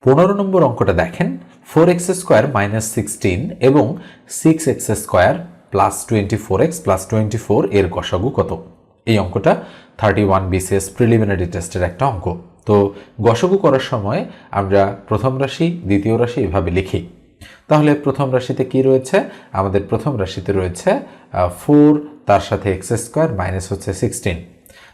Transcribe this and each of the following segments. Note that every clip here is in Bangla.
15 নম্বর অঙ্কটা দেখেন 4x স্কোয়ার মাইনাস 16 এবং 6x square plus 24x plus 24 এর গসাগু কত। এই অঙ্কটা 31 BCS প্রিলিমিনারি টেস্টের একটা অঙ্ক। তো গসাগু করার সময় আমরা প্রথম রাশি দ্বিতীয় রাশি এভাবে লিখি। তাহলে প্রথম রাশিতে কি রয়েছে? আমাদের প্রথম রাশিতে রয়েছে 4, তার সাথে x স্কোয়ার মাইনাস হচ্ছে 16।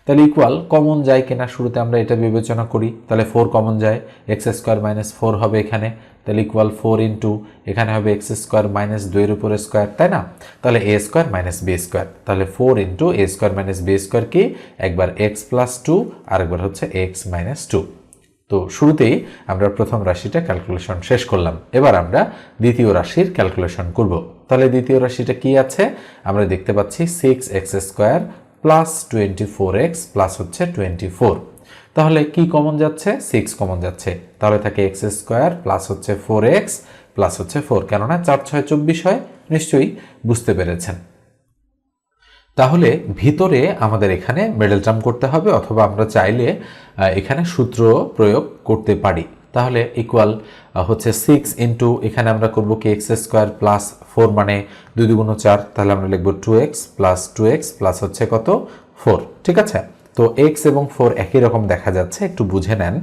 তাহলে ইকুয়াল কমন যায় কিনা শুরুতে আমরা এটা বিবেচনা করি। তাহলে 4 কমন যায়, এক্স স্কোয়ার মাইনাস 4 হবে এখানে, তাহলে ইকুয়াল 4 ইন্টু এখানে হবে এক্স স্কোয়ার মাইনাস 2 এর উপরে স্কোয়ার, তাই না? তাহলে এ স্কোয়ার মাইনাস বি স্কোয়ার, তাহলে 4 ইন্টু এ স্কোয়ার মাইনাস বি স্কোয়ার কি? একবার এক্স প্লাস 2 আর একবার হচ্ছে এক্স মাইনাস 2। তো শুরুতেই আমরা প্রথম রাশিটা ক্যালকুলেশন শেষ করলাম। এবার আমরা দ্বিতীয় রাশির ক্যালকুলেশন করব। তাহলে দ্বিতীয় রাশিটা কি আছে? আমরা দেখতে পাচ্ছি 6x square plus 24x plus হচ্ছে 24। তাহলে কি কমন যাচ্ছে? 6 কমন যাচ্ছে, তাহলে থাকে x স্কোয়ার প্লাস হচ্ছে 4x প্লাস হচ্ছে 4, কেননা 4 6 24 হয়, নিশ্চয়ই বুঝতে পেরেছেন। তাহলে ভিতরে আমাদের এখানে মিডল টার্ম করতে হবে, অথবা আমরা চাইলে এখানে সূত্র প্রয়োগ করতে পারি। তাহলে ইকুয়াল হচ্ছে 6 ইন্টু এখানে আমরা করব কি এক্স স্কোয়ার প্লাস 4 মানে 2 2 4, তাহলে আমরা লিখব 2x প্লাস হচ্ছে কত? 4। ঠিক আছে, তো x এবং 4 একই রকম দেখা যাচ্ছে, একটু বুঝে নেন।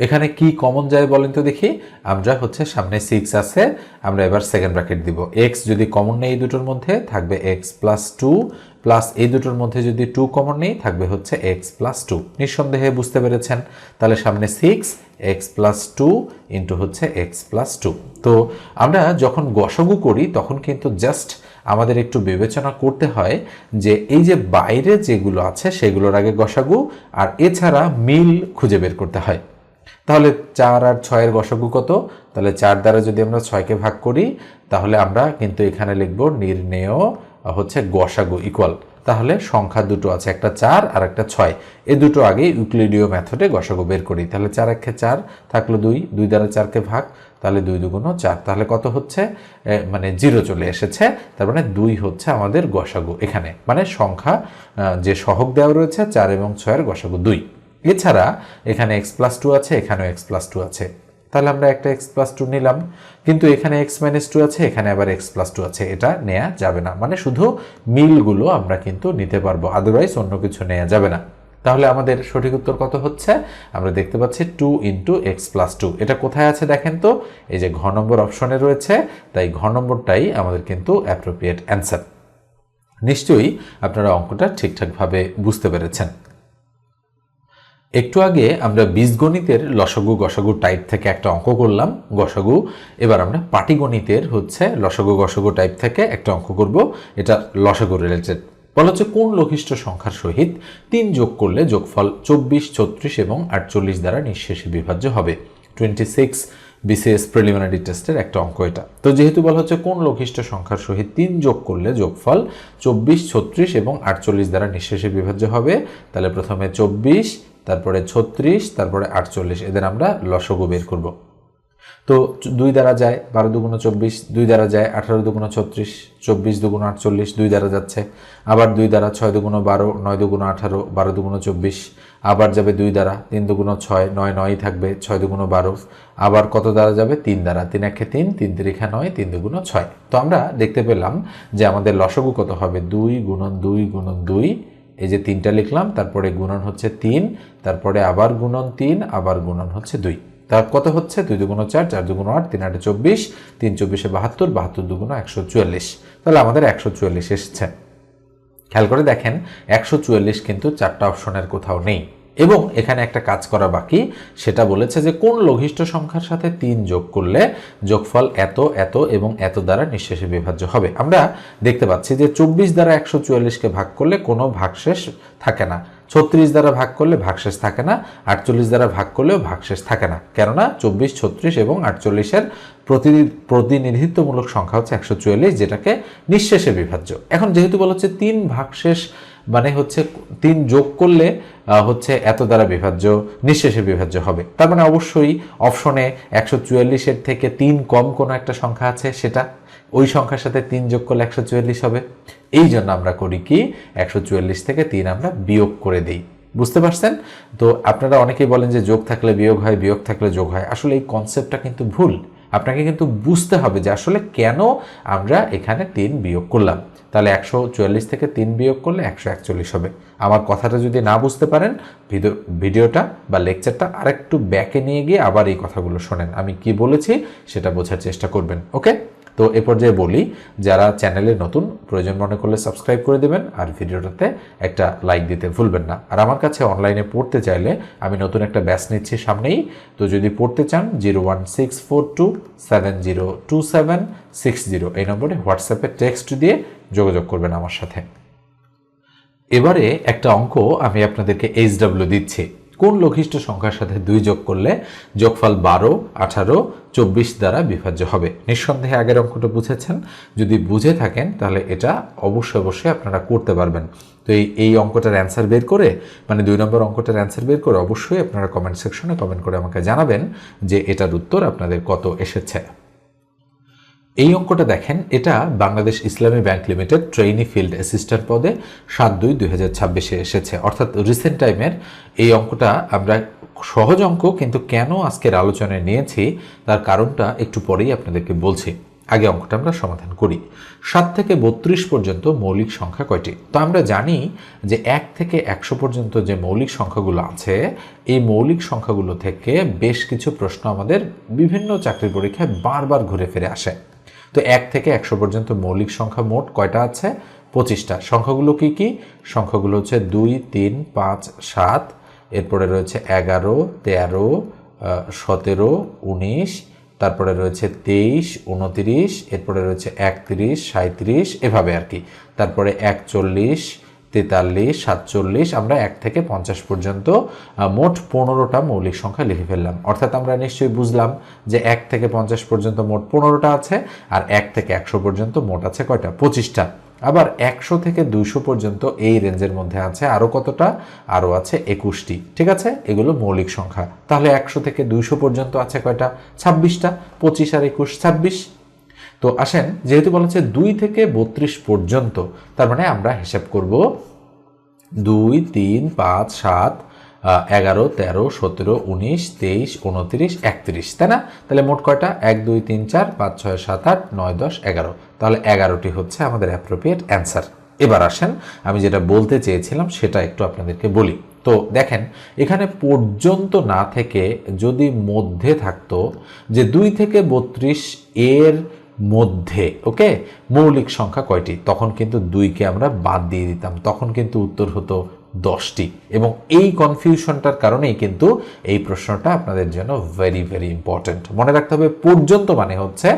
এখানে কি কমন যায় বলেন তো দেখি। আমরা হচ্ছে সামনে 6 আছে, আমরা এবার সেকেন্ড ব্র্যাকেট দিব। x যদি কমন নেই এই দুটোর মধ্যে থাকবে x প্লাস 2, প্লাস এই দুটোর মধ্যে যদি 2 কমন নেই থাকবে হচ্ছে x প্লাস 2। নিঃসন্দেহে বুঝতে পেরেছেন। তাহলে সামনে 6 x প্লাস 2 ইন্টু হচ্ছে x প্লাস 2। তো আমরা যখন গসাগু করি তখন কিন্তু জাস্ট আমাদের একটু বিবেচনা করতে হয় যে এই যে বাইরে যেগুলো আছে সেগুলোর আগে গসাগু, আর এছাড়া মিল খুঁজে বের করতে হয়। তাহলে 4 আর 6 এর গসাগু কত? তাহলে 4 দ্বারা যদি আমরা 6কে ভাগ করি তাহলে আমরা কিন্তু এখানে লিখব নির্ণেয় হচ্ছে গসাগু ইকুয়াল। তাহলে সংখ্যা দুটো আছে, একটা 4 আর একটা 6, এই দুটো আগে ইউক্লিডীয় মেথডে গসাগু বের করি। তাহলে 4 একে 4 থাকলো 2, 2 দ্বারা 4কে ভাগ, তাহলে 2 2 4, তাহলে কত হচ্ছে? মানে 0 চলে এসেছে, তার মানে 2 হচ্ছে আমাদের গসাগু এখানে, মানে সংখ্যা যে সহগ দেওয়া রয়েছে 4 এবং 6 এর গসাগু 2। এছাড়া এখানে x প্লাস 2 আছে, এখানেও x প্লাস 2 আছে, তাহলে আমরা একটা x প্লাস 2 নিলাম। কিন্তু এখানে x মাইনাস 2 আছে, এখানে আবার x প্লাস 2 আছে, এটা নেওয়া যাবে না। মানে শুধু মিলগুলো আমরা কিন্তু নিতে পারবো, আদারওয়াইজ অন্য কিছু নেওয়া যাবে না। তাহলে আমাদের সঠিক উত্তর কত হচ্ছে? আমরা দেখতে পাচ্ছি 2 ইন্টু এক্স প্লাস 2। এটা কোথায় আছে দেখেন তো, এই যে ঘ নম্বর অপশনে রয়েছে, তাই ঘ নম্বরটাই আমাদের কিন্তু অ্যাপ্রোপ্রিয়েট অ্যান্সার। নিশ্চয়ই আপনারা অঙ্কটা ঠিকঠাকভাবে বুঝতে পেরেছেন। একটু আগে আমরা বীজগণিতের লসাগু গসাগু টাইপ থেকে একটা অঙ্ক করলাম গসাগু। এবার আমরা পাটিগণিতের হচ্ছে লসাগু গসাগু টাইপ থেকে একটা অঙ্ক করব, এটা লসাগু রিলেটেড। বলা হচ্ছে কোন লঘিষ্ঠ সংখ্যার সহিত 3 যোগ করলে যোগফল 24, 36 এবং 48 দ্বারা নিঃশেষে বিভাজ্য হবে। 26 BCS প্রিলিমিনারি টেস্টের একটা অঙ্ক এটা। তো যেহেতু বলা হচ্ছে কোন লঘিষ্ঠ সংখ্যার সহিত 3 যোগ করলে যোগফল 24, 36 এবং 48 দ্বারা নিঃশেষে বিভাজ্য হবে, তাহলে প্রথমে 24, তারপরে 36, তারপরে 48, এদের আমরা লসাগু বের করব। তো 2 দ্বারা যায় 12 2 24, 2 দ্বারা যায় 18 2 36, 24 2 48, 2 দ্বারা যাচ্ছে। আবার 2 দ্বারা 6 2 12, 9 2 18, 12 2 24, আবার যাবে 2 দ্বারা 3 2 6, 9 9 থাকবে, 6 2 12, আবার কত দ্বারা যাবে? 3 দ্বারা, 3 1 3, 3 3 9, 3 2 6। তো আমরা দেখতে পেলাম যে আমাদের লসাগু কত হবে? 2 গুণন 2 গুণন 2, এই যে 3টা লিখলাম, তারপরে গুণন হচ্ছে 3, তারপরে আবার গুণন 3, আবার গুণন হচ্ছে 2। তার কত হচ্ছে? 2 2 4, 4 2 8, 3 8 24, 3 24 72, 72 2 144। তাহলে আমাদের 144 এসেছে। খেয়াল করে দেখেন 144 কিন্তু 4টা অপশনের কোথাও নেই। এবং এখানে একটা কাজ করা বাকি, সেটা বলেছে যে কোন লঘিষ্ঠ সংখ্যার সাথে 3 যোগ করলে যোগফল এত এত এবং এত দ্বারা নিঃশেষে বিভাজ্য হবে। আমরা দেখতে পাচ্ছি যে 24 দ্বারা 144কে ভাগ করলে কোনো ভাগশেষ থাকে না, 36 দ্বারা ভাগ করলে ভাগশেষ থাকে না, 48 দ্বারা ভাগ করলেও ভাগশেষ থাকে না, কেননা 24, 36 এবং 48-এর প্রতিনিধিত্বমূলক সংখ্যা হচ্ছে 144, যেটাকে নিঃশেষে বিভাজ্য। এখন যেহেতু বলা হচ্ছে 3 ভাগশেষ মানে হচ্ছে 3 যোগ করলে হচ্ছে এত দ্বারা বিভাজ্য, নিঃশেষে বিভাজ্য হবে, তার মানে অবশ্যই অপশনে 144-এর থেকে 3 কম কোনো একটা সংখ্যা আছে, সেটা ওই সংখ্যার সাথে 3 যোগ করলে 144 হবে। এই জন্য আমরা করি কি 144 থেকে 3 আমরা বিয়োগ করে দিই। বুঝতে পারছেন? তো আপনারা অনেকেই বলেন যে যোগ থাকলে বিয়োগ হয়, বিয়োগ থাকলে যোগ হয়। আসলে এই কনসেপ্টটা কিন্তু ভুল। আপনাকে কিন্তু বুঝতে হবে যে আসলে কেন আমরা এখানে 3 বিয়োগ করলাম। তাহলে 144 থেকে 3 বিয়োগ করলে 141 হবে। আমার কথাটা যদি না বুঝতে পারেন, ভিডিওটা বা লেকচারটা আরেকটু ব্যাকে নিয়ে গিয়ে আবার এই কথাগুলো শোনেন। আমি কি বলেছি সেটা বোঝার চেষ্টা করবেন। ওকে? তো এ পর্যায়ে বলি, যারা চ্যানেলে নতুন, প্রয়োজন মনে করলে সাবস্ক্রাইব করে দেবেন আর ভিডিওটাতে একটা লাইক দিতে ভুলবেন না। আর আমার কাছে অনলাইনে পড়তে চাইলে আমি নতুন একটা ব্যাচ নিচ্ছি সামনেই। তো যদি পড়তে চান 01642702760 এই নম্বরে হোয়াটসঅ্যাপে টেক্সট দিয়ে যোগাযোগ করবেন আমার সাথে। এবারে একটা অঙ্ক আমি আপনাদেরকে HW দিচ্ছি। কোন লঘিষ্ঠ সংখ্যার সাথে 2 যোগ করলে যোগফল 12, 18, 24 দ্বারা বিভাজ্য হবে? নিঃসন্দেহে আগের অঙ্কটা বুঝেছেন। যদি বুঝে থাকেন তাহলে এটা অবশ্যই আপনারা করতে পারবেন। তো এই অঙ্কটার অ্যান্সার বের করে, মানে 2 নম্বর অঙ্কটার অ্যান্সার বের করে অবশ্যই আপনারা কমেন্ট সেকশনে কমেন্ট করে আমাকে জানাবেন যে এটার উত্তর আপনাদের কত এসেছে। এই অঙ্কটা দেখেন, এটা বাংলাদেশ ইসলামী bank limited trainee field assistant পদে 7/2/2026 এসেছে, অর্থাৎ রিসেন্ট টাইমের এই অঙ্কটা। আমরা সহজ অঙ্ক, কিন্তু কেন আজকের আলোচনায় নিয়েছি তার কারণটা একটু পরেই আপনাদেরকে বলছি। আগে অঙ্কটা আমরা সমাধান করি। 7 থেকে 32 পর্যন্ত মৌলিক সংখ্যা কয়টি? তো আমরা জানি যে 1 থেকে 100 পর্যন্ত যে মৌলিক সংখ্যাগুলো আছে, এই মৌলিক সংখ্যাগুলো থেকে বেশ কিছু প্রশ্ন আমাদের বিভিন্ন চাকরির পরীক্ষায় বারবার ঘুরে ফিরে আসে। তো 1 থেকে 100 পর্যন্ত মৌলিক সংখ্যা মোট কয়টা আছে? 25টা। সংখ্যাগুলো কি কি? সংখ্যাগুলো হচ্ছে 2, 3, 5, 7, এরপরে রয়েছে 11, 13, 17, 19, তারপরে রয়েছে 23, 29, এরপরে রয়েছে 31, 37, এভাবে আর কি। তারপরে 41, 43, 47, আমরা 1 থেকে 50 পর্যন্ত মোট 15টা মৌলিক সংখ্যা লিখে ফেললাম। অর্থাৎ আমরা নিশ্চয়ই বুঝলাম যে 1 থেকে 50 পর্যন্ত মোট 15টা আছে, আর 1 থেকে 100 পর্যন্ত মোট আছে কয়টা? 25টা। আবার 100 থেকে 200 পর্যন্ত এই রেঞ্জের মধ্যে আছে আরও কতটা? আরও আছে 21টি। ঠিক আছে, এগুলো মৌলিক সংখ্যা। তাহলে 100 থেকে 200 পর্যন্ত আছে কয়টা? 26টা। 25 আর 21, 26। তো আসেন, যেহেতু বলেছে 2 থেকে 32 পর্যন্ত, তার মানে আমরা হিসাব করব 2, 3, 5, 7, 11, 13, 17, 19, 23, 29, 31, তাই না? তাহলে মোট কয়টা? 1, 2, 3, 4, 5, 6, 7, 8, 9, 10, 11। তাহলে 11টি হচ্ছে আমাদের অ্যাপ্রোপ্রিয়েট অ্যান্সার। এবার আসেন, আমি যেটা বলতে চেয়েছিলাম সেটা একটু আপনাদেরকে বলি। তো দেখেন, এখানে পর্যন্ত না থেকে যদি মধ্যে থাকতো যে 2 থেকে 32 এর মধ্যে, ওকে, মৌলিক সংখ্যা কয়টি, তখন কিন্তু 2কে আমরা বাদ দিয়ে দিতাম, তখন কিন্তু উত্তর হতো 10টি। এবং এই কনফিউশনটার কারণেই কিন্তু এই প্রশ্নটা আপনাদের জন্য ভেরি ইম্পর্টেন্ট। মনে রাখতে হবে, পর্যন্ত মানে হচ্ছে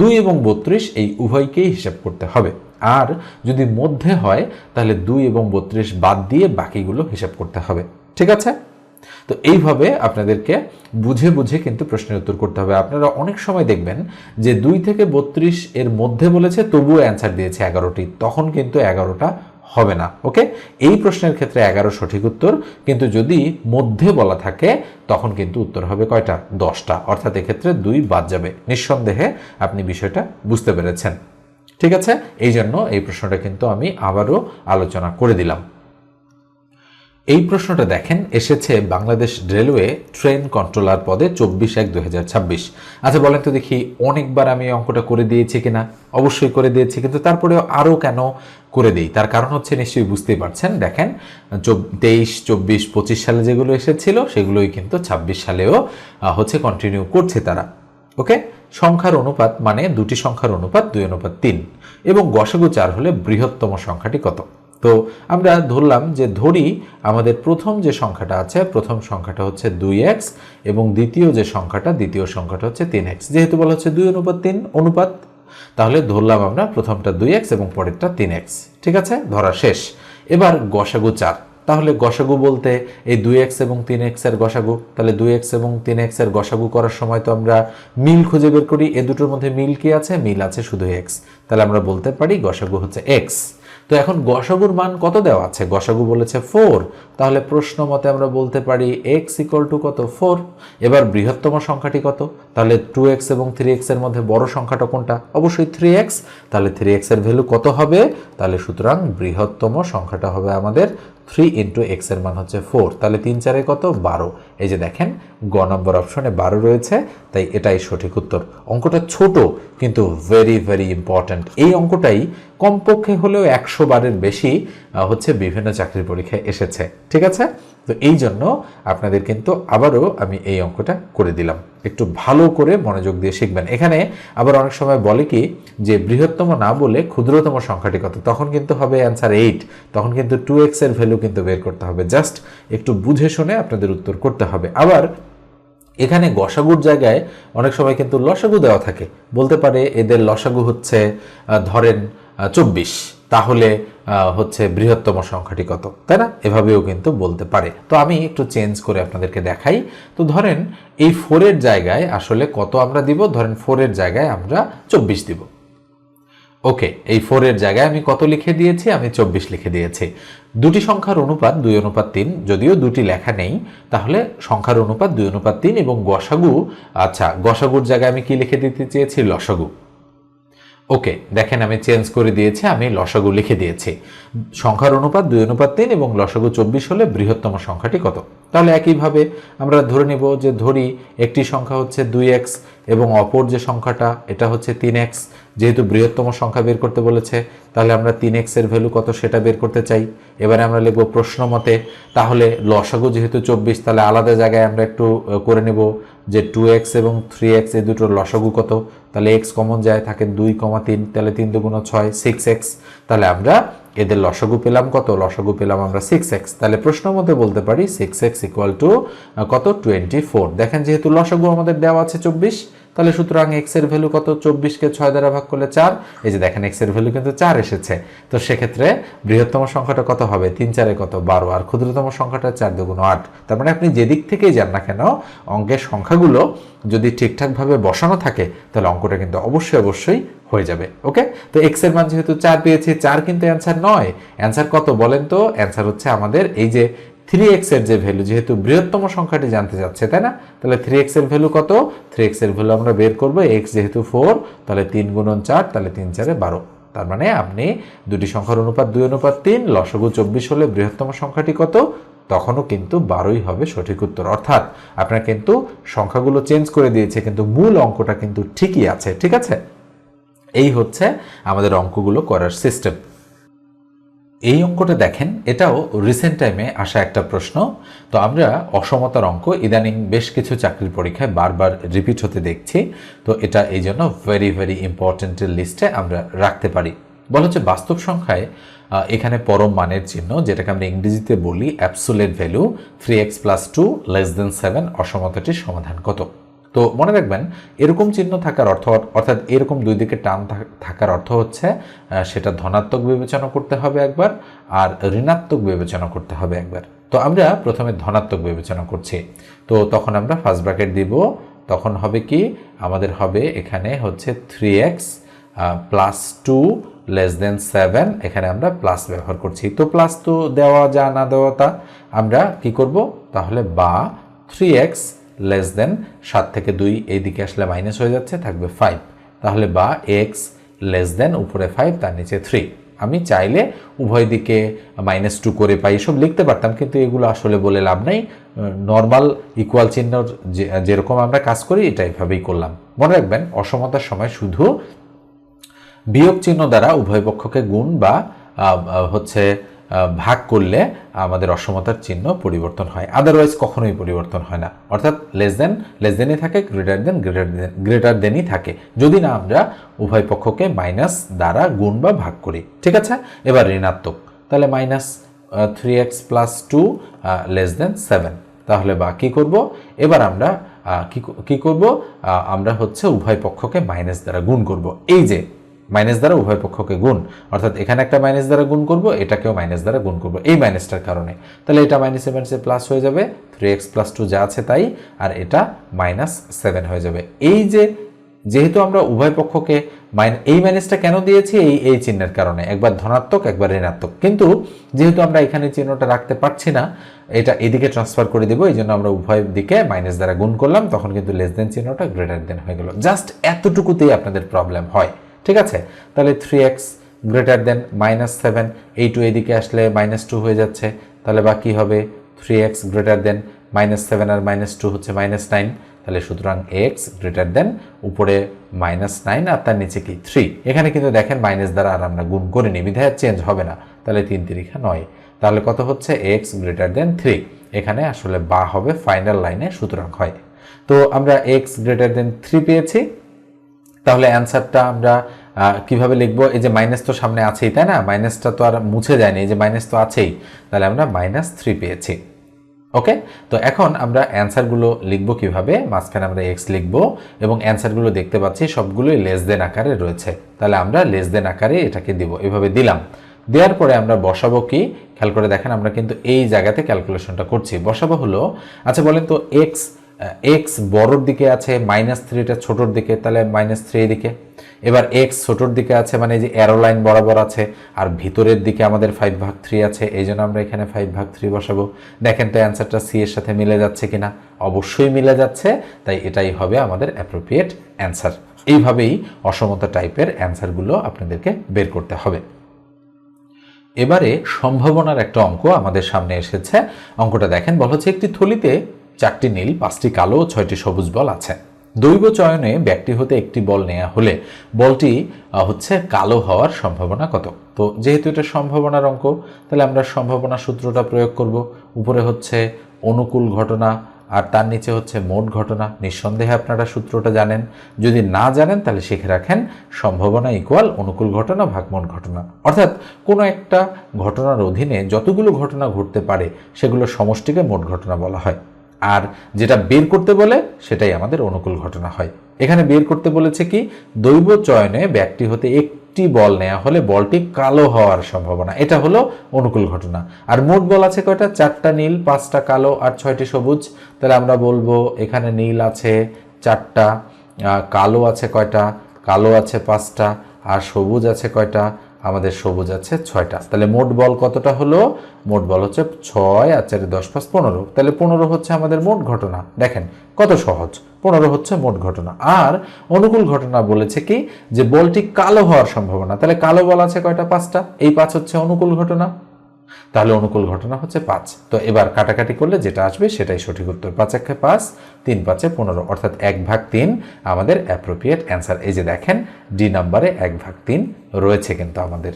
2 এবং 32 এই উভয়কেই হিসাব করতে হবে। আর যদি মধ্যে হয় তাহলে 2 এবং 32 বাদ দিয়ে বাকিগুলো হিসাব করতে হবে। ঠিক আছে? তো এইভাবে আপনাদেরকে বুঝে বুঝে কিন্তু প্রশ্নের উত্তর করতে হবে। আপনারা অনেক সময় দেখবেন যে 2 থেকে 32 এর মধ্যে বলেছে, তবুও অ্যান্সার দিয়েছে 11টি, তখন কিন্তু 11টা হবে না। ওকে, এই প্রশ্নের ক্ষেত্রে 11 সঠিক উত্তর, কিন্তু যদি মধ্যে বলা থাকে তখন কিন্তু উত্তর হবে কয়টা? 10টা। অর্থাৎ এক্ষেত্রে 2 বাদ যাবে। নিঃসন্দেহে আপনি বিষয়টা বুঝতে পেরেছেন। ঠিক আছে, এই জন্য এই প্রশ্নটা কিন্তু আমি আবারও আলোচনা করে দিলাম। এই প্রশ্নটা দেখেন, এসেছে বাংলাদেশ রেলওয়ে ট্রেন কন্ট্রোলার পদে 24/1/2026। আচ্ছা বলেন তো দেখি, অনেকবার আমি অঙ্কটা করে দিয়েছি কিনা? অবশ্যই করে দিয়েছি, কিন্তু তারপরেও আরও কেন করে দিই, তার কারণ হচ্ছে নিশ্চয়ই বুঝতেই পারছেন। দেখেন, 23, 24, 25 সালে যেগুলো এসেছিল সেগুলোই কিন্তু 26 সালেও হচ্ছে কন্টিনিউ করছে তারা। ওকে, সংখ্যার অনুপাত মানে দুটি সংখ্যার অনুপাত 2:3, এবং গসাগু 4 হলে বৃহত্তম সংখ্যাটি কত? তো আমরা ধরলাম যে আমাদের প্রথম যে সংখ্যাটা আছে, প্রথম সংখ্যাটা হচ্ছে 2x, এবং দ্বিতীয় সংখ্যাটা হচ্ছে 3x। যেহেতু বলা হচ্ছে 2:3 অনুপাত, তাহলে ধরলাম আমরা প্রথমটা 2x এবং পরেরটা 3x। ঠিক আছে, ধরা শেষ। এবার গসাগু 4। তাহলে গসাগু বলতে এই 2x এবং 3x এর গসাগু, তাহলে 2x এবং 3x এর গসাগু করার সময় তো আমরা মিল খুঁজে বের করি। এ দুটোর মধ্যে মিল কি আছে? মিল আছে শুধু x। তাহলে আমরা বলতে পারি গসাগু হচ্ছে x। তো এখন গসাগুর মান কত দেওয়া আছে? গসাগু বলেছে 4, তাহলে প্রশ্ন মতে আমরা বলতে পারি x = কত? 4। এবার বৃহত্তম সংখ্যাটি কত? তাহলে 2x এবং 3x এর মধ্যে বড় সংখ্যাটা কোনটা? অবশ্যই 3x। তাহলে 3x এর ভ্যালু কত হবে? তাহলে সুতরাং বৃহত্তম সংখ্যাটা হবে আমাদের 3 ইন্টু এক্স এর মান হচ্ছে 4, তাহলে 3 4 কত 12। এই যে দেখেন গ নম্বর অপশনে 12 রয়েছে, তাই এটাই সঠিক উত্তর। অঙ্কটা ছোট কিন্তু ভেরি ভেরি ইম্পর্ট্যান্ট। এই অঙ্কটাই কমপক্ষে হলেও 100 বারের বেশি হচ্ছে বিভিন্ন চাকরির পরীক্ষায় এসেছে, ঠিক আছে। তো এই জন্য আপনাদের কিন্তু আবারও আমি এই অঙ্কটা করে দিলাম, একটু ভালো করে মনোযোগ দিয়ে শিখবেন। এখানে আবার অনেক সময় বলে কি যে বৃহত্তম না বলে ক্ষুদ্রতম সংখ্যাটি কত, তখন কিন্তু হবে অ্যান্সার 8, তখন কিন্তু 2x এর ভ্যালু কিন্তু বের করতে হবে। জাস্ট একটু বুঝে শুনে আপনাদের উত্তর করতে হবে। আবার এখানে গসাগুর জায়গায় অনেক সময় কিন্তু লসাগু দেওয়া থাকে, বলতে পারে এদের লসাগু হচ্ছে ধরেন 24, তাহলে হচ্ছে বৃহত্তম সংখ্যাটি কত, তাই না? এভাবেও কিন্তু বলতে পারে। তো আমি একটু চেঞ্জ করে আপনাদেরকে দেখাই। তো ধরেন এই 4 এর জায়গায় আসলে কত আমরা দিব, ধরেন 4 এর জায়গায় আমরা 24 দিব। ওকে, এই 4 এর জায়গায় আমি কত লিখে দিয়েছি, আমি 24 লিখে দিয়েছি। দুটি সংখ্যার অনুপাত 2:3, যদিও দুটি লেখা নেই, তাহলে সংখ্যার অনুপাত 2:3 এবং গসাগু, আচ্ছা গসাগুর জায়গায় আমি কি লিখে দিতে চেয়েছি, লসাগু। ওকে, দেখেন আমি চেঞ্জ করে দিয়েছি, আমি লসাগু লিখে দিয়েছি। সংখ্যার অনুপাত 2:3 এবং লসাগু 24 হলে বৃহত্তম সংখ্যাটি কত। তাহলে একইভাবে আমরা ধরে নিব যে ধরি একটি সংখ্যা হচ্ছে 2x এবং অপর যে সংখ্যাটা এটা হচ্ছে 3x। যেহেতু বৃহত্তম সংখ্যা বের করতে বলেছে, তাহলে আমরা 3x এর ভ্যালু কত সেটা বের করতে চাই। এবারে আমরা লিখব প্রশ্ন মতে, তাহলে লসাগু যেহেতু 24, তাহলে আলাদা জায়গায় আমরা একটু করে নেব যে 2x এবং 3x এই দুটোর লসাগু কত। তাহলে x কমন যায়, থাকে 2,3, তাহলে 3 × 2 = 6, 6x। তাহলে আমরা এদের লসাগু পেলাম কত, লসাগু পেলাম আমরা 6x। তাহলে প্রশ্ন মতে বলতে পারি 6x = কত, 24। দেখেন যেহেতু লসাগু আমাদের দেওয়া আছে 24, তাহলে সুতরাং x এর ভ্যালু কত, 24কে 6 দ্বারা ভাগ করলে 4। এই যে দেখেন x এর ভ্যালু কিন্তু 4 এসেছে। তো সেক্ষেত্রে বৃহত্তম সংখ্যাটা কত হবে, 3 4 কত 12, আর ক্ষুদ্রতম সংখ্যাটা 4 2 × 8। তার মানে আপনি যেদিক থেকেই যান না কেন, অঙ্কের সংখ্যাগুলো যদি ঠিকঠাকভাবে বসানো থাকে তাহলে অঙ্কটা কিন্তু অবশ্যই হয়ে যাবে। ওকে, তো x এর মান যেহেতু 4 পেয়েছি, 4 কিন্তু অ্যান্সার নয়। অ্যান্সার কত বলেন তো, অ্যান্সার হচ্ছে আমাদের এই যে 3x এর যে ভ্যালু, যেহেতু বৃহত্তম সংখ্যাটি জানতে যাচ্ছে, তাই না? তাহলে 3x এর ভ্যালু কত, 3x এর ভ্যালু আমরা বের করব, x যেহেতু 4, তাহলে 3 × 4, তাহলে 3 4 12। তার মানে আপনি দুটি সংখ্যার অনুপাত 2:3, লসাগু 24 হলে বৃহত্তম সংখ্যাটি কত, তখনও কিন্তু 12ই হবে সঠিক উত্তর। অর্থাৎ আপনার কিন্তু সংখ্যাগুলো চেঞ্জ করে দিয়েছে, কিন্তু মূল অঙ্কটা কিন্তু ঠিকই আছে, ঠিক আছে। এই হচ্ছে আমাদের অঙ্কগুলো করার সিস্টেম। এই অঙ্কটা দেখেন, এটাও রিসেন্ট টাইমে আসা একটা প্রশ্ন। তো আমরা অসমতার অঙ্ক ইদানিং বেশ কিছু চাকরির পরীক্ষায় বারবার রিপিট হতে দেখছি। তো এটা এই জন্য ভেরি ভেরি ইম্পর্টেন্টের লিস্টে আমরা রাখতে পারি। বলা হচ্ছে বাস্তব সংখ্যায় এখানে পরম মানের চিহ্ন, যেটাকে আমরা ইংরেজিতে বলি অ্যাবসোলিউট ভ্যালু, 3x + 2 < 7, অসমতাটির সমাধান কত। তো মনে রাখবেন এরকম চিহ্ন থাকার অর্থ, অর্থাৎ এরকম দুই দিকে টান থাকার অর্থ হচ্ছে সেটা ধনাত্মক বিবেচনা করতে হবে একবার, আর ঋণাত্মক বিবেচনা করতে হবে একবার। তো আমরা প্রথমে ধনাত্মক বিবেচনা করছি, তো তখন আমরা ফার্স্ট ব্র্যাকেট দিব, তখন হবে কি আমাদের হবে এখানে হচ্ছে 3x + 2 < 7, এখানে আমরা প্লাস ব্যবহার করছি। তো প্লাস তো দেওয়া যা না দেওয়া তা, আমরা কি করব তাহলে, বা 3x <, 7 থেকে 2 এই দিকে আসলে মাইনাস হয়ে যাচ্ছে, থাকবে 5। তাহলে বা x উপরে 5 তার নিচে 3। আমি চাইলে উভয় দিকে -2 করে পাই সব লিখতে পারতাম, কিন্তু এগুলো আসলে বলে লাভ নাই। নর্মাল ইকুয়াল চিহ্ন যেরকম আমরা কাজ করি এটা এইভাবেই করলাম। মনে রাখবেন অসমতার সময় শুধু বিয়োগ চিহ্ন দ্বারা উভয় পক্ষকে গুণ বা হচ্ছে ভাগ করলে আমাদের অসমতার চিহ্ন পরিবর্তন হয়, আদারওয়াইজ কখনোই পরিবর্তন হয় না। অর্থাৎ লেস দেনই থাকে, গ্রেটার দেনই থাকে, যদি না আমরা উভয় পক্ষকে মাইনাস দ্বারা গুণ বা ভাগ করি, ঠিক আছে। এবার ঋণাত্মক, তাহলে -3x + 2 < 7, তাহলে বা কি করব, এবার আমরা কি করব, আমরা হচ্ছে উভয় পক্ষকে মাইনাস দ্বারা গুণ করব। এই যে মাইনাস দ্বারা উভয় পক্ষকে গুণ, অর্থাৎ এখানে একটা মাইনাস দ্বারা গুণ করব, এটাকেও মাইনাস দ্বারা গুণ করব এই মাইনাসটার কারণে। তাহলে এটা মাইনাসে মাইনাসে প্লাস হয়ে যাবে, 3x + 2 যা আছে তাই, আর এটা -7 হয়ে যাবে। এই যে যেহেতু আমরা উভয় পক্ষকে এই মাইনাসটা কেন দিয়েছি, এই চিহ্নের কারণে, একবার ধনাত্মক একবার ঋণাত্মক, কিন্তু যেহেতু আমরা এখানে চিহ্নটা রাখতে পারছি না, এটা এদিকে ট্রান্সফার করে দেবো, এই জন্য আমরা উভয় দিকে মাইনাস দ্বারা গুণ করলাম, তখন কিন্তু লেস দেন চিহ্নটা গ্রেটার দেন হয়ে গেল। জাস্ট এতটুকুতেই আপনাদের প্রবলেম হয়, ঠিক আছে। তাহলে 3x < -7, এই 2 এদিকে আসলে -2 হয়ে যাচ্ছে, তাহলে বা কি হবে 3x গ্রেটার দেন -7 আর -2 হচ্ছে -9, তাহলে সুতরাং x গ্রেটার দেন উপরে -9 আর তার নিচে কি 3। এখানে কিন্তু দেখেন মাইনাস দ্বারা আর আমরা গুণ করিনি, বিধায় চেঞ্জ হবে না, তাহলে 3 3 9। তাহলে কত হচ্ছে x গ্রেটার দেন 3। এখানে আসলে বা হবে ফাইনাল লাইনে, সুতরাং হয়। তো আমরা x গ্রেটার দেন 3 পেয়েছি। তাহলে অ্যান্সারটা আমরা কিভাবে লিখবো? এই যে মাইনাস তো সামনে আছেই, তাই না? মাইনাসটা তো আর মুছে যায়নি, এই যে মাইনাস তো আছেই, তাহলে আমরা -3 পেয়েছি। ওকে, তো এখন আমরা অ্যান্সারগুলো লিখবো কিভাবে? মাঝখানে আমরা x লিখবো এবং অ্যান্সারগুলো দেখতে পাচ্ছি সবগুলোই লেস দেন আকারে রয়েছে, তাহলে আমরা লেস দেন আকারে এটাকে দিব, এভাবে দিলাম। দেওয়ার পরে আমরা বসাবো কি, খেয়াল করে দেখেন, আমরা কিন্তু এই জায়গাতে ক্যালকুলেশনটা করছি। বসাবো হলো, আচ্ছা বলেন তো x বড়র দিকে আছে, -3টা ছোটোর দিকে, তাহলে -3 এদিকে। এবার x ছোটোর দিকে আছে, মানে যে অ্যারো লাইন বরাবর আছে, আর ভিতরের দিকে আমাদের 5/3 আছে, এই জন্য আমরা এখানে 5/3 বসাবো। দেখেন তো অ্যান্সারটা সি এর সাথে মিলে যাচ্ছে কিনা? অবশ্যই মিলে যাচ্ছে, তাই এটাই হবে আমাদের অ্যাপ্রোপ্রিয়েট অ্যান্সার। এইভাবেই অসমতা টাইপের অ্যান্সারগুলো আপনাদেরকে বের করতে হবে। এবারে সম্ভাবনার একটা অঙ্ক আমাদের সামনে এসেছে। অঙ্কটা দেখেন, বলা হচ্ছে একটি থলিতে 4টি নীল, 5টি কালো ও 6টি সবুজ বল আছে। দৈব চয়নে ব্যক্তি হতে একটি বল নেওয়া হলে বলটি হচ্ছে কালো হওয়ার সম্ভাবনা কত? তো যেহেতু এটা সম্ভাবনার অঙ্ক, তাহলে আমরা সম্ভাবনা সূত্রটা প্রয়োগ করব। উপরে হচ্ছে অনুকূল ঘটনা আর তার নিচে হচ্ছে মোট ঘটনা। নিঃসন্দেহে আপনারা সূত্রটা জানেন, যদি না জানেন তাহলে শিখে রাখেন। সম্ভাবনা ইকুয়াল অনুকূল ঘটনা ভাগ মোট ঘটনা, অর্থাৎ কোনো একটা ঘটনার অধীনে যতগুলো ঘটনা ঘটতে পারে সেগুলো সমষ্টিকে মোট ঘটনা বলা হয়, আর যেটা বের করতে বলে সেটাই আমাদের অনুকূল ঘটনা হয়। এখানে বের করতে বলেছে কি, দৈব চয়নে ব্যক্তি হতে একটি বল নেওয়া হলে বলটি কালো হওয়ার সম্ভাবনা, এটা হলো অনুকূল ঘটনা। আর মোট বল আছে কয়টা? 4টা নীল, 5টা কালো আর 6টি সবুজ। তাহলে আমরা বলবো এখানে নীল আছে 4টা, কালো আছে কয়টা? কালো আছে 5টা, আর সবুজ আছে কয়টা? আমাদের সবুজ আছে 6টা। তাহলে মোট বল কতটা হলো? মোট বল হচ্ছে 6 আর 4 10 5 15। তাহলে 15 হচ্ছে আমাদের মোট ঘটনা। দেখেন কত সহজ, 15 হচ্ছে মোট ঘটনা। আর অনুকূল ঘটনা বলেছে কি, যে বলটি কালো হওয়ার সম্ভাবনা। তাহলে কালো বল আছে কয়টা? 5টা। এই 5 হচ্ছে অনুকূল ঘটনা, তাহলে অনুকূল ঘটনা হচ্ছে 5। তো এবার কাটাকাটি করলে যেটা আসবে সেটাই সঠিক উত্তর। 5 একে 5, 3 5 15, অর্থাৎ 1/3 আমাদের অ্যাপ্রোপ্রিয়েট অ্যান্সার। এই যে দেখেন ডি নাম্বারে 1/3 রয়েছে কিন্তু আমাদের।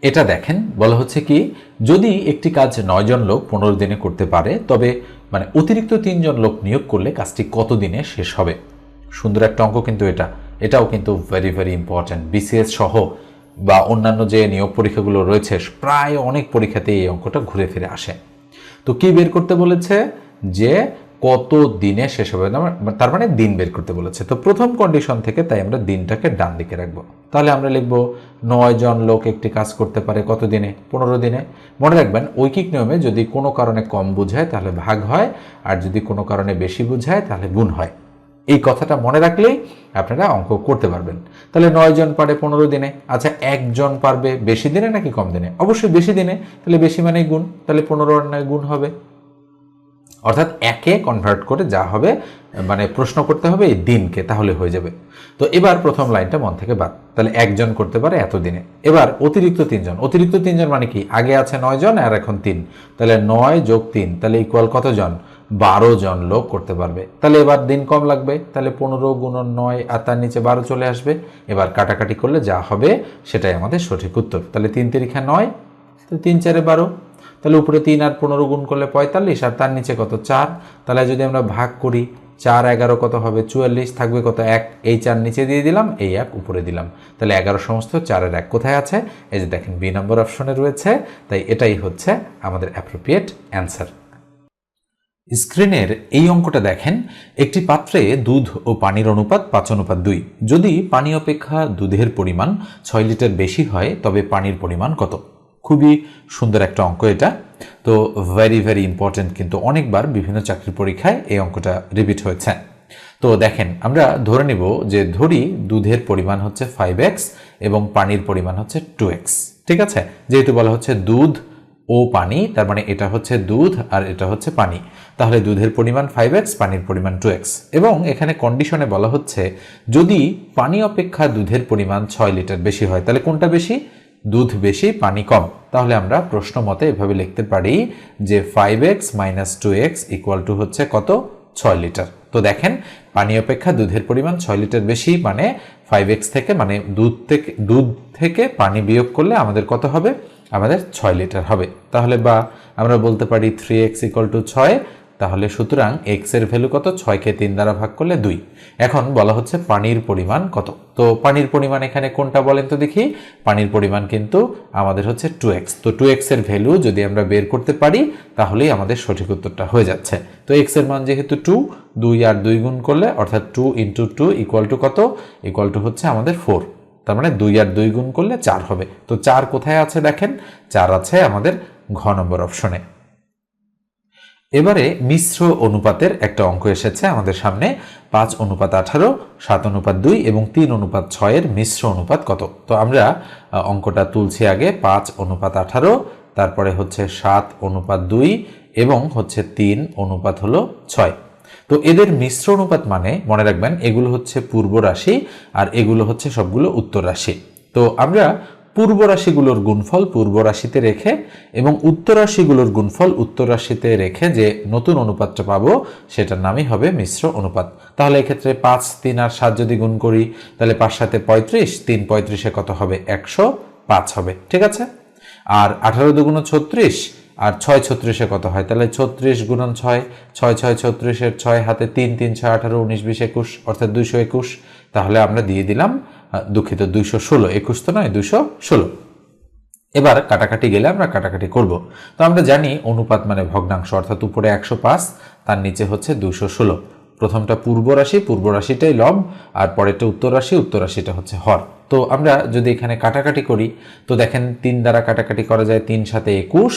এটা দেখেন, বলা হচ্ছে কি, যদি একটি কাজ 9 জন লোক 15 দিনে করতে পারে, তবে মানে অতিরিক্ত 3 জন লোক নিয়োগ করলে কাজটি কত দিনে শেষ হবে? সুন্দর একটা অঙ্ক কিন্তু এটাও কিন্তু ভেরি ভেরি ইম্পর্ট্যান্ট। বিসিএস সহ বা অন্যান্য যে নিয়োগ পরীক্ষাগুলো রয়েছে, প্রায় অনেক পরীক্ষাতেই এই অঙ্কটা ঘুরে ফিরে আসে। তো কি বের করতে বলেছে? যে কত দিনে শেষ হবে, তার মানে দিন বের করতে বলেছে। তো প্রথম কন্ডিশন থেকে তাই আমরা দিনটাকে ডান দিকে রাখবো। তাহলে আমরা লিখবো 9 জন লোক একটি কাজ করতে পারে কত দিনে? 15 দিনে। মনে রাখবেন ঐকিক নিয়মে যদি কোনো কারণে কম বুঝায় তাহলে ভাগ হয়, আর যদি কোনো কারণে বেশি বুঝায় তাহলে গুণ হয়। এই কথাটা মনে রাখলেই আপনারা অঙ্ক করতে পারবেন। তাহলে 9 জন পারে 15 দিনে। আচ্ছা, 1 জন পারবে বেশি দিনে নাকি কম দিনে? অবশ্যই বেশি দিনে, তাহলে বেশি মানেই গুণ, তাহলে 15 নয় গুণ হবে। অর্থাৎ একে কনভার্ট করে যা হবে, মানে প্রশ্ন করতে হবে এই দিনকে, তাহলে হয়ে যাবে। তো এবার প্রথম লাইনটা মন থেকে বাদ, তাহলে 1 জন করতে পারে এত দিনে। এবার অতিরিক্ত 3 জন, অতিরিক্ত 3 জন মানে কি? আগে আছে 9 জন আর এখন 3, তাহলে 9 যোগ 3 তাহলে ইকুয়াল কত জন? 12 জন লোক করতে পারবে। তাহলে এবার দিন কম লাগবে, তাহলে 15 গুণন 9 আর তার নিচে 12 চলে আসবে। এবার কাটাকাটি করলে যা হবে সেটাই আমাদের সঠিক উত্তর। তাহলে 3 3 9, তো 3 4 12, তাহলে উপরে 3 আর 15 গুণ করলে 45, আর তার নিচে কত? 4। তাহলে যদি আমরা ভাগ করি, 4 11 কত হবে? 44, থাকবে কত? 1। এই 4 নিচে দিয়ে দিলাম, এই 1 উপরে দিলাম, তাহলে 11 সমস্ত 4 এর 1 কোথায় আছে? এই যে দেখেন বি নম্বর অপশনে রয়েছে। তাই এটাই হচ্ছে আমাদের অ্যাপ্রোপ্রিয়েট অ্যান্সার। স্ক্রিনের এই অঙ্কটা দেখেন, একটি পাত্রে দুধ ও পানির অনুপাত 5:2। যদি পানি অপেক্ষা দুধের পরিমাণ 6 লিটার বেশি হয় তবে পানির পরিমাণ কত? খুবই সুন্দর একটা অঙ্ক এটা। তো ভেরি ভেরি ইম্পর্টেন্ট, কিন্তু অনেকবার বিভিন্ন চাকরির পরীক্ষায় এই অঙ্কটা রিপিট হয়েছে। তো দেখেন, আমরা ধরে নিব যে ধরি দুধের পরিমাণ হচ্ছে 5x এবং পানির পরিমাণ হচ্ছে 2x। ঠিক আছে, যেহেতু বলা হচ্ছে দুধ ও পানি, তার মানে এটা হচ্ছে দুধ আর এটা হচ্ছে পানি। তাহলে দুধের পরিমাণ 5x, পানির পরিমাণ 2x। এবং এখানে কন্ডিশনে বলা হচ্ছে যদি পানি অপেক্ষা দুধের পরিমাণ 6 লিটার বেশি হয়, তাহলে কোনটা বেশি? দুধ বেশি পানি কম, তাহলে আমরা প্রশ্ন মতে এভাবে লিখতে পারি যে 5x - 2x = হচ্ছে কত, 6 লিটার। তো দেখেন পানি অপেক্ষা দুধের পরিমাণ 6 লিটার বেশি, মানে 5x থেকে, মানে দুধ থেকে পানি বিয়োগ করলে আমাদের কত হবে, আমাদের 6 লিটার হবে। তাহলে বা আমরা বলতে পারি 3x = 6, তাহলে সুতরাং x এর ভ্যালু কত, 6কে 3 দ্বারা ভাগ করলে 2। এখন বলা হচ্ছে পানির পরিমাণ কত। তো পানির পরিমাণ এখানে কোনটা বলেন তো দেখি, পানির পরিমাণ কিন্তু আমাদের হচ্ছে 2x। তো 2x এর ভ্যালু যদি আমরা বের করতে পারি তাহলেই আমাদের সঠিক উত্তরটা হয়ে যাচ্ছে। তো x এর মান যেহেতু 2, 2 আর 2 গুণ করলে অর্থাৎ 2 × 2 = কত, হচ্ছে আমাদের 4। তার মানে 2 আর 2 গুণ করলে 4 হবে। তো 4 কোথায় আছে দেখেন, 4 আছে আমাদের ঘ নম্বর অপশনে। এবারে মিশ্র অনুপাতের একটা অঙ্ক এসেছে আমাদের সামনে, 5:18, 7:2 এবং 3:6 এর মিশ্র অনুপাত কত। তো আমরা অঙ্কটা তুলছি আগে, 5:18, তারপরে হচ্ছে 7:2 এবং হচ্ছে 3:6। তো এদের মিশ্র অনুপাত মানে মনে রাখবেন এগুলো হচ্ছে পূর্ব রাশি আর এগুলো হচ্ছে সবগুলো উত্তর রাশি। তো আমরা পূর্ব রাশিগুলোর গুণফল পূর্ব রাশিতে রেখে এবং উত্তর রাশিগুলোর গুণফল উত্তর রাশিতে রেখে যে নতুন অনুপাতটা পাবো সেটার নামই হবে মিশ্র অনুপাত। তাহলে এক্ষেত্রে 5, 3 আর 7 যদি গুণ করি তাহলে 5 × 7 = 35, 3 35-এ কত হবে, 105 হবে, ঠিক আছে। আর 18 × 2 = 36 আর 6 36-এ কত হয়, তাহলে 36 × 6, 6 6 36-এর 6 হাতে 3 3 6 18 19 20 21 অর্থাৎ 221। তাহলে আমরা দিয়ে দিলাম, দুঃখিত, 216, 21 তো নয়, 216। এবার কাটাকাটি গেলে আমরা কাটাকাটি করব। তো আমরা জানি অনুপাত মানে ভগ্নাংশ, অর্থাৎ উপরে 105 তার নিচে হচ্ছে 216। প্রথমটা পূর্ব রাশি, পূর্ব রাশিটাই লব, আর পরেরটা উত্তর রাশি, উত্তর রাশিটা হচ্ছে হর। তো আমরা যদি এখানে কাটাকাটি করি তো দেখেন 3 দ্বারা কাটাকাটি করা যায়, 3 × 7 = 21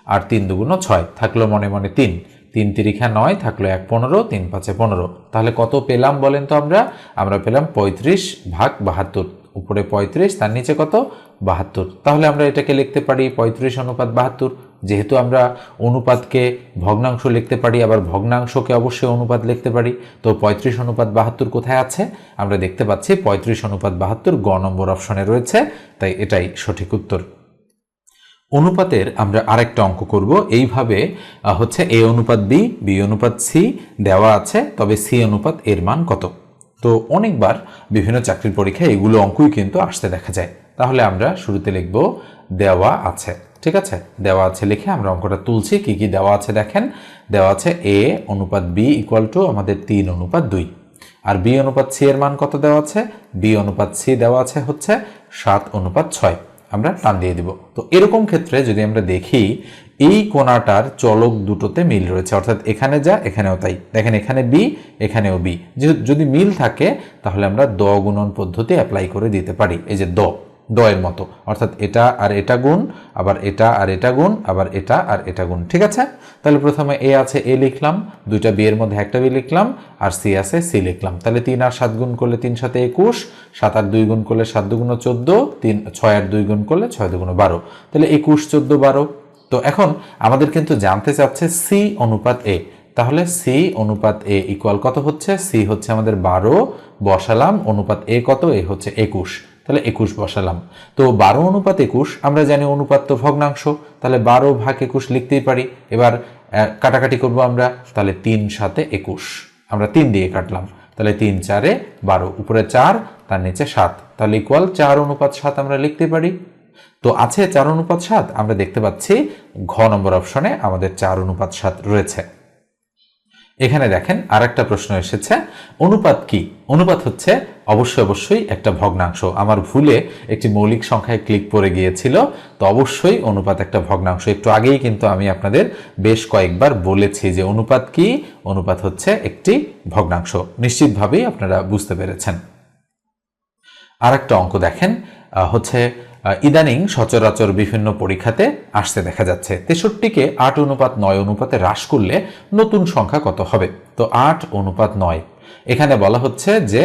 আর 3 × 2 = 6, থাকলো মনে মনে 3, 3 × 3 = 9, থাকলো 1 15, 3 5 = 15। তাহলে কত পেলাম বলেন তো, আমরা পেলাম 35/72। উপরে 35, তার নিচে কত, 72। তাহলে আমরা এটাকে লিখতে পারি 35:72। যেহেতু আমরা অনুপাতকে ভগ্নাংশ লিখতে পারি, আবার ভগ্নাংশকে অবশ্যই অনুপাত লিখতে পারি, তো 35:72 কোথায় আছে, আমরা দেখতে পাচ্ছি 35:72 গ নম্বর অপশনে রয়েছে, তাই এটাই সঠিক উত্তর। অনুপাতের আমরা আরেকটা অঙ্ক করব। এইভাবে হচ্ছে a অনুপাত b, b অনুপাত c দেওয়া আছে, তবে c অনুপাত এর মান কত। তো অনেকবার বিভিন্ন চাকরির পরীক্ষায় এগুলো অঙ্কই কিন্তু আসতে দেখা যায়। তাহলে আমরা শুরুতে লিখব দেওয়া আছে, ঠিক আছে। দেওয়া আছে লিখে আমরা অঙ্কটা তুলছি। কি কি দেওয়া আছে দেখেন, দেওয়া আছে a অনুপাত b = আমাদের 3:2 আর b অনুপাত c এর মান কত দেওয়া আছে, b অনুপাত c দেওয়া আছে হচ্ছে 7:6। আমরা টান দিয়ে দিব। তো এরকম ক্ষেত্রে যদি আমরা দেখি এই কোণাটার চলক দুটোতে মিল রয়েছে, অর্থাৎ এখানে যা এখানেও তাই, দেখেন এখানে বি এখানেও বি, যদি মিল থাকে তাহলে আমরা দ গুণন পদ্ধতি অ্যাপ্লাই করে দিতে পারি। এই যে দ এর মতো, অর্থাৎ এটা আর এটা গুণ, আবার এটা আর এটা গুণ, আবার এটা আর এটা গুণ, ঠিক আছে। তাহলে প্রথমে এ আছে এ লিখলাম, দুইটা বি এর মধ্যে একটা বি লিখলাম, আর সি আছে সি লিখলাম। তাহলে 3 আর 7 গুণ করলে 3 × 7 = 21, 7 আর 2 গুণ করলে 7 × 2 = 14, 6 আর 2 গুণ করলে 6 × 2 = 12। তাহলে 21, 14, 12। তো এখন আমাদের কিন্তু জানতে চাচ্ছে সি অনুপাত এ। তাহলে সি অনুপাত এ ইকুয়াল কত হচ্ছে, সি হচ্ছে আমাদের 12 বসালাম, অনুপাত এ কত, এ হচ্ছে 21, তাহলে 21 বসালাম। তো 12:21 আমরা জানি অনুপাত তো ভগ্নাংশ, তাহলে 12/21 লিখতেই পারি। এবার কাটাকাটি করব আমরা, তাহলে 3 × 7 = 21, আমরা 3 দিয়ে কাটলাম, তাহলে 3 × 4 = 12, উপরে 4 তার নিচে 7, তাহলে ইকুয়াল 4:7 আমরা লিখতে পারি। তো আছে 4:7, আমরা দেখতে পাচ্ছি ঘ নম্বর অপশনে আমাদের 4:7 রয়েছে। এখানে দেখেন আরেকটা প্রশ্ন এসেছে, অনুপাত কি। অনুপাত হচ্ছে অবশ্যই একটা ভগ্নাংশ। আমার ভুলে একটি মৌলিক সংখ্যায় ক্লিক পড়ে গিয়েছিল, তো অবশ্যই অনুপাত একটা ভগ্নাংশ। একটু আগেই কিন্তু আমি আপনাদের বেশ কয়েকবার বলেছি যে অনুপাত কি, অনুপাত হচ্ছে একটি ভগ্নাংশ। নিশ্চিতভাবেই আপনারা বুঝতে পেরেছেন। আরেকটা অঙ্ক দেখেন, হচ্ছে ইদানিং সচরাচর বিভিন্ন পরীক্ষাতে আসতে দেখা যাচ্ছে 63কে 8:9 অনুপাতে হ্রাস করলে নতুন সংখ্যা কত হবে। তো 8:9, এখানে বলা হচ্ছে যে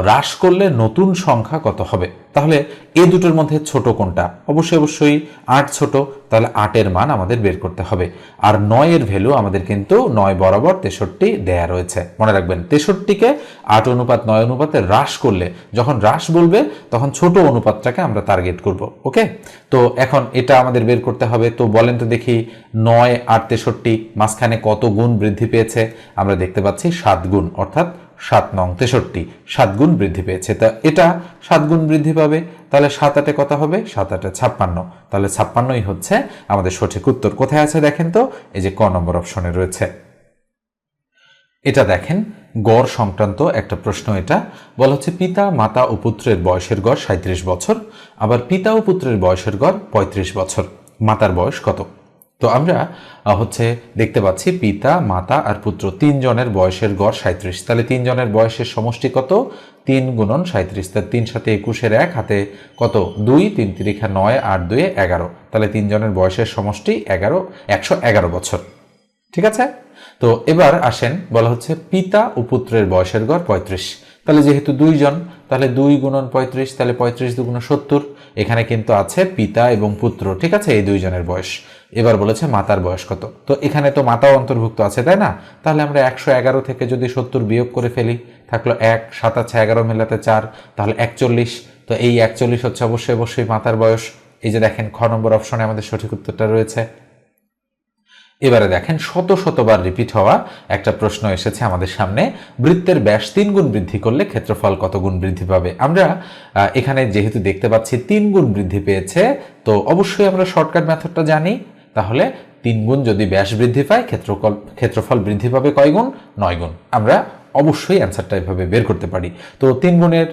হ্রাস করলে নতুন সংখ্যা কত হবে? তাহলে এই দুটোর মধ্যে ছোট কোনটা? অবশ্যই 8 ছোট, তাহলে 8-এর মান আমাদের বের করতে হবে। আর 9-এর ভ্যালু আমাদের কিন্তু 9 বরাবর 63 দেয়া রয়েছে। মনে রাখবেন 63-কে 8:9 অনুপাতে হ্রাস করলে, যখন হ্রাস বলবে তখন ছোট অনুপাতটাকে আমরা টার্গেট করব। ওকে, তো এখন এটা আমাদের বের করতে হবে। তো বলেন তো দেখি 9 আর 63 মাঝখানে কত গুণ বৃদ্ধি পেয়েছে? আমরা দেখতে পাচ্ছি 7 গুণ, অর্থাৎ 7 নং 63 7 গুণ বৃদ্ধি পেয়েছে। তা এটা 7 গুণ বৃদ্ধি পাবে, তাহলে 7-8 কত হবে? 7-8 56, তাহলে 56ই হচ্ছে আমাদের সঠিক উত্তর। কোথায় আছে দেখেন তো, এই যে ক নম্বর অপশনে রয়েছে। এটা দেখেন গড় সংক্রান্ত একটা প্রশ্ন। এটা বলা হচ্ছে পিতা মাতা ও পুত্রের বয়সের গড় 37 বছর, আবার পিতা ও পুত্রের বয়সের গড় 35 বছর, মাতার বয়স কত? তো আমরা দেখতে পাচ্ছি পিতা মাতা আর পুত্র 3 জনের বয়সের গড় 37, তাহলে 3 জনের বয়সের সমষ্টি কত? 3 গুণন 37, তার 3 সাথে 21-এর 1 হাতে কত? 2, 3 3 9, 8 2 11, তাহলে 3 জনের বয়সের সমষ্টি 111 বছর। ঠিক আছে, তো এবার আসেন, বলা হচ্ছে পিতা ও পুত্রের বয়সের গড় 35, তাহলে যেহেতু 2 জন, তাহলে 2 গুণন 35, তাহলে 35 2 70, এখানে কিন্তু আছে পিতা এবং পুত্র। ঠিক আছে, এই 2 জনের বয়স। এবার বলেছে মাতার বয়স কত? তো এখানে তো মাতাও অন্তর্ভুক্ত আছে, তাই না? তাহলে আমরা 111 থেকে যদি 70 বিয়োগ করে ফেলি, থাকলো 1, 7 আছে 11 মেলাতে 4, তাহলে 41। তো এই 41 হচ্ছে অবশ্যই মাতার বয়স। এই যে দেখেন খ নম্বর অপশনে আমাদের সঠিক উত্তরটা রয়েছে। এবারে দেখেন শতবার রিপিট হওয়া একটা প্রশ্ন এসেছে আমাদের সামনে। বৃত্তের ব্যাস 3 গুণ বৃদ্ধি করলে ক্ষেত্রফল কত গুণ বৃদ্ধি পাবে? আমরা এখানে যেহেতু দেখতে পাচ্ছি 3 গুণ বৃদ্ধি পেয়েছে, তো অবশ্যই আমরা শর্টকাট মেথডটা জানি। তাহলে 3 গুণ যদি ব্যাস বৃদ্ধি পায়, ক্ষেত্রফল বৃদ্ধি পাবে কয় গুণ? 9 গুণ। আমরা অবশ্যই অ্যান্সারটা এভাবে বের করতে পারি। তো 3 গুণের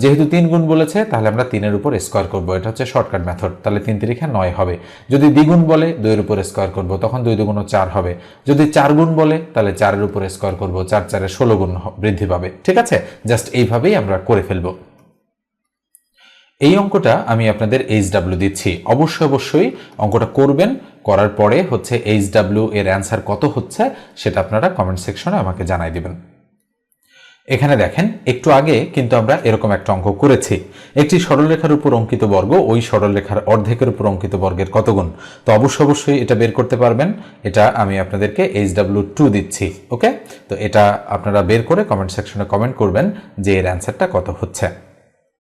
যেহেতু 3 গুণ বলেছে, তাহলে আমরা 3-এর উপর স্কোয়ার করব, এটা হচ্ছে শর্টকাট মেথড। তাহলে 3 3 9 হবে। যদি দ্বিগুণ বলে 2-এর উপর স্কোয়ার করব, তখন 2 2 4 হবে। যদি 4 গুণ বলে, তাহলে 4-এর উপর স্কোয়ার করব, 4 4 16 গুণ বৃদ্ধি পাবে। ঠিক আছে, জাস্ট এইভাবেই আমরা করে ফেলব। এই অঙ্কটা আমি আপনাদের HW দিচ্ছি, অবশ্যই অঙ্কটা করবেন। করার পরে HW এর অ্যান্সার কত হচ্ছে সেটা আপনারা কমেন্ট সেকশনে আমাকে জানাই দিবেন। এখানে দেখেন একটু আগে কিন্তু আমরা এরকম একটা অঙ্ক করেছি। একটি সরলরেখার উপর অঙ্কিত বর্গ ওই সরলরেখার অর্ধেকের উপর অঙ্কিত বর্গের কত গুণ? তো অবশ্যই এটা বের করতে পারবেন। এটা আমি আপনাদেরকে HW2 দিচ্ছি। ওকে, তো এটা আপনারা বের করে কমেন্ট সেকশনে কমেন্ট করবেন যে এর অ্যান্সারটা কত হচ্ছে।